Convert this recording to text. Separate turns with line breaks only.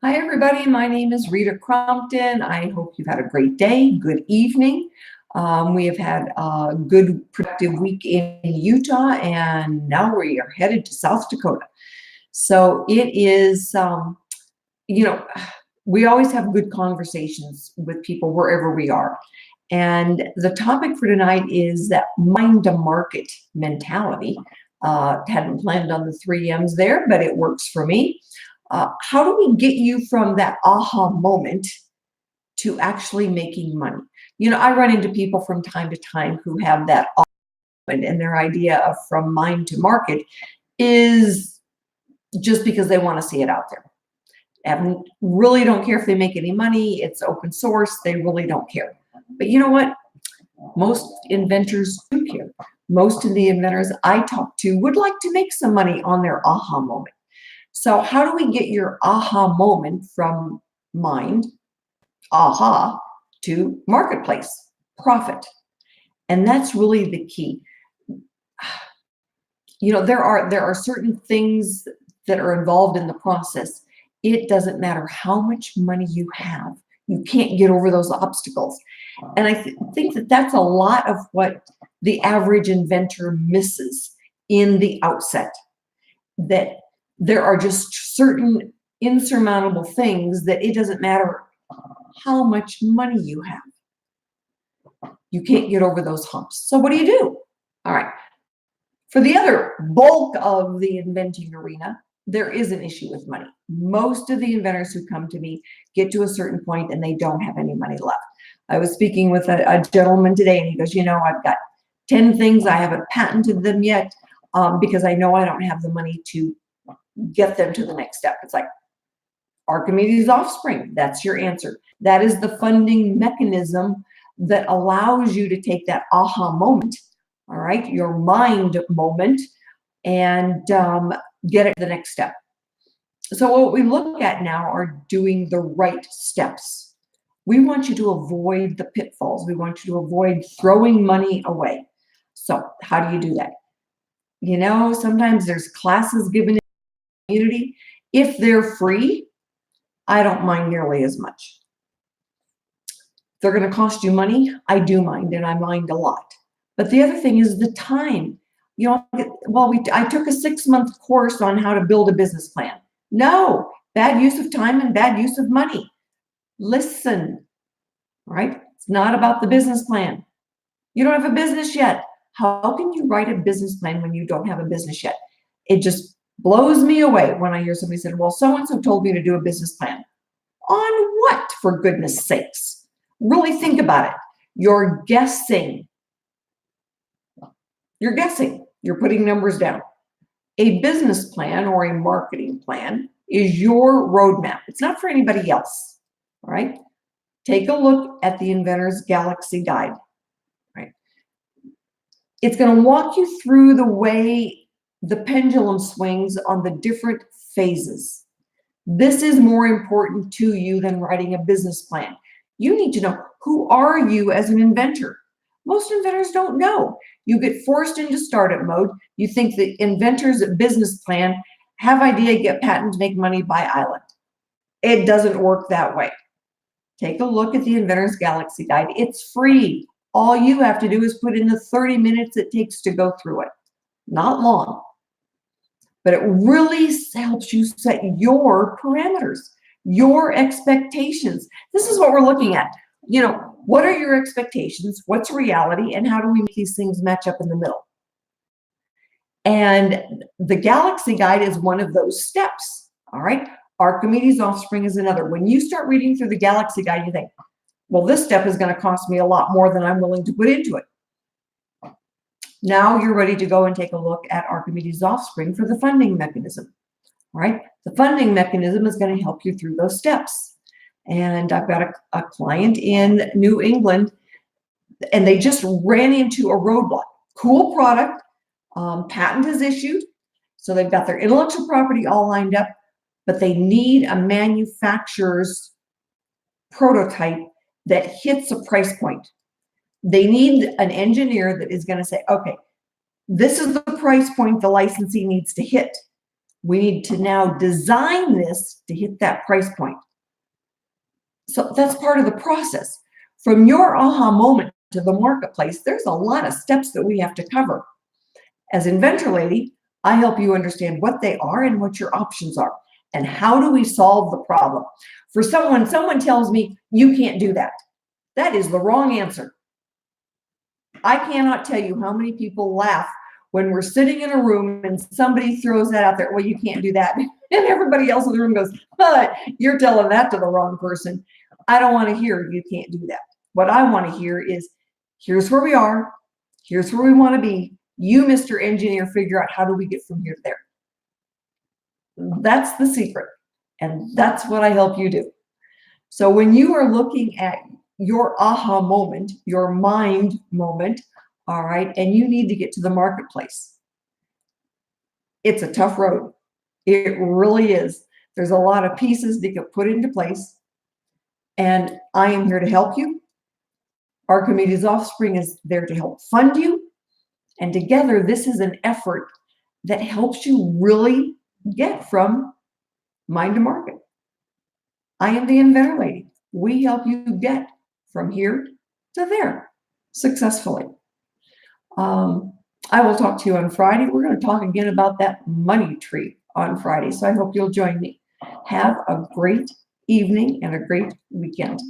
Hi, everybody. My name is Rita Crompton. I hope you've had a great day, good evening. We have had a good, productive week in Utah, and now we are headed to South Dakota. So it is, you know, we always have good conversations with people wherever we are. And the topic for tonight is that mind to market mentality. Hadn't planned on the three M's there, but it works for me. How do we get you from that aha moment to actually making money? I run into people from time to time who have that aha moment, and their idea of from mind to market is just because they want to see it out there. And really don't care if they make any money. It's open source. They really don't care. But you know what? Most inventors do care. Most of the inventors I talk to would like to make some money on their aha moment. So how do we get your aha moment from mind, aha, to marketplace, profit? And that's really the key. There are certain things that are involved in the process. It doesn't matter how much money you have. You can't get over those obstacles. And I think that that's a lot of what the average inventor misses in the outset, that there are just certain insurmountable things that it doesn't matter how much money you have. You can't get over those humps. So what do? All right. For the other bulk of the inventing arena, there is an issue with money. Most of the inventors who come to me get to a certain point and they don't have any money left. I was speaking with a gentleman today, and he goes, I've got 10 things. I haven't patented them yet because I know I don't have the money to get them to the next step. It's like Archimedes' offspring. That's your answer. That is the funding mechanism that allows you to take that aha moment, all right, your mind moment, and get it to the next step. So what we look at now are doing the right steps. We want you to avoid the pitfalls. We want you to avoid throwing money away. So how do you do that? Sometimes there's classes given in the community. If they're free, I don't mind nearly as much. If they're going to cost you money, I do mind, and I mind a lot. But the other thing is the time. I took a 6-month course on how to build a business plan. No, bad use of time and bad use of money. Listen, right? It's not about the business plan. You don't have a business yet. How can you write a business plan when you don't have a business yet? It just blows me away when I hear somebody say, well, so-and-so told me to do a business plan. On what, for goodness sakes? Really think about it. You're guessing. You're guessing. You're putting numbers down. A business plan or a marketing plan is your roadmap. It's not for anybody else. All right? Take a look at the Inventor's Galaxy Guide. Right? It's going to walk you through the way the pendulum swings on the different phases. This is more important to you than writing a business plan. You need to know, who are you as an inventor? Most inventors don't know. You get forced into startup mode. You think the inventor's business plan, have idea, get patent, make money, buy island. It doesn't work that way. Take a look at the Inventor's Galaxy Guide. It's free. All you have to do is put in the 30 minutes it takes to go through it. Not long. But it really helps you set your parameters, your expectations. This is what we're looking at. What are your expectations? What's reality? And how do we make these things match up in the middle? And the Galaxy Guide is one of those steps. All right. Archimedes' offspring is another. When you start reading through the Galaxy Guide, you think, well, this step is going to cost me a lot more than I'm willing to put into it. Now you're ready to go and take a look at Archimedes' offspring for the funding mechanism. All right. The funding mechanism is going to help you through those steps. And I've got a client in New England, and they just ran into a roadblock. Cool product, patent is issued, so they've got their intellectual property all lined up, but they need a manufacturer's prototype that hits a price point. They need an engineer that is going to say, okay, this is the price point the licensee needs to hit. We need to now design this to hit that price point. So that's part of the process. From your aha moment to the marketplace, there's a lot of steps that we have to cover. As Inventor Lady, I help you understand what they are and what your options are, and how do we solve the problem. For someone tells me, you can't do that. That is the wrong answer. I cannot tell you how many people laugh when we're sitting in a room and somebody throws that out there, well, you can't do that. And everybody else in the room goes, you're telling that to the wrong person. I don't want to hear you can't do that. What I want to hear is, here's where we are. Here's where we want to be. You, Mr. Engineer, figure out how do we get from here to there. That's the secret. And that's what I help you do. So when you are looking at your aha moment, your mind moment, all right, and you need to get to the marketplace, it's a tough road. It really is. There's a lot of pieces that get put into place, and I am here to help you. Archimedes Offspring is there to help fund you, and together this is an effort that helps you really get from mind to market. I am the Inventor Lady. We help you get from here to there successfully. I will talk to you on Friday. We're going to talk again about that money tree on Friday. So I hope you'll join me. Have a great evening and a great weekend.